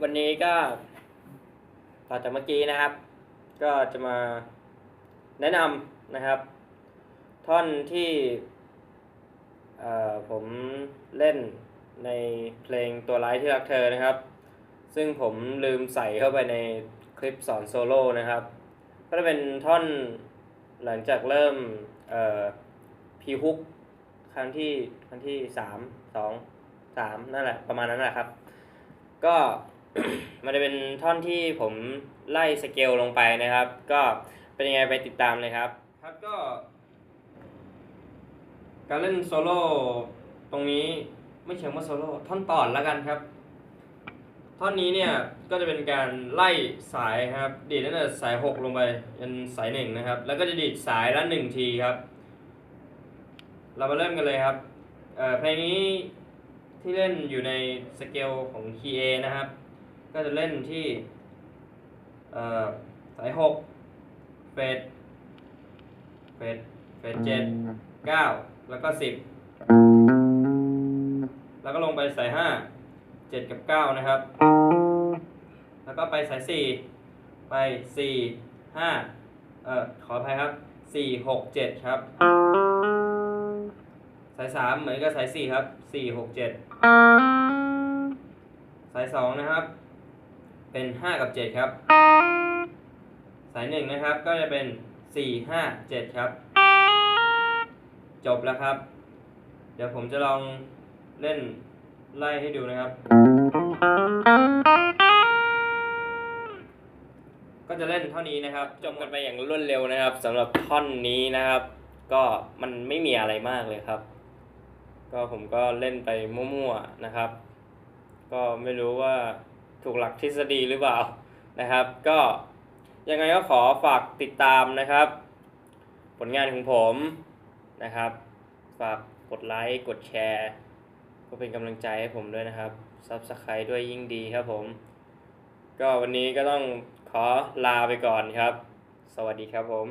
วันนี้ก็ต่อจากเมื่อกี้นะครับก็จะมาแนะนำนะครับท่อนที่ผมเล่นในเพลงตัวร้ายที่รักเธอนะครับซึ่งผมลืมใส่เข้าไปในคลิปสอนโซโล่นะครับก็จะเป็นท่อนหลังจากเริ่มพีฮุกครั้งที่3 2 3นั่นแหละประมาณนั้นแหละครับก็ มันจะเป็นท่อนที่ผมไล่สเกลลงไปนะครับก็เป็นยังไงไปติดตามเลยครับก็การเล่นโซโล่ตรงนี้ไม่เชิงว่าโซโล่ท่อนต่อนแล้วกันครับท่อนนี้เนี่ยก็จะเป็นการไล่สายครับดีดตั้งแต่สาย6ลงไปยันสาย1นะครับแล้วก็จะดีดสายละ1ทีครับเรามาเริ่มกันเลยครับเพลงนี้ที่เล่นอยู่ในสเกลของคีย์ A นะครับก็จะเล่นที่สาย6เฟส7 9แล้วก็10แล้วก็ลงไปสาย5 7กับ9นะครับแล้วก็ไปสาย4ไป4 5ขออภัยครับ4 6 7ครับสาย3เหมือนกับสาย4ครับ4 6 7สาย2นะครับเป็น5กับ7ครับสาย1นะครับก็จะเป็น4 5 7ครับจบแล้วครับเดี๋ยวผมจะลองเล่นไล่ให้ดูนะครับก็จะเล่นเท่านี้นะครับจบกันไปอย่างรวดเร็วนะครับสำหรับท่อนนี้นะครับก็มันไม่มีอะไรมากเลยครับก็ผมก็เล่นไปมั่วๆนะครับก็ไม่รู้ว่าถูกหลักทฤษฎีหรือเปล่านะครับก็ยังไงก็ขอฝากติดตามนะครับผลงานของผมนะครับฝากกดไลค์กดแชร์ก็เป็นกำลังใจให้ผมด้วยนะครับ Subscribe ด้วยยิ่งดีครับผมก็วันนี้ก็ต้องขอลาไปก่อนครับสวัสดีครับผม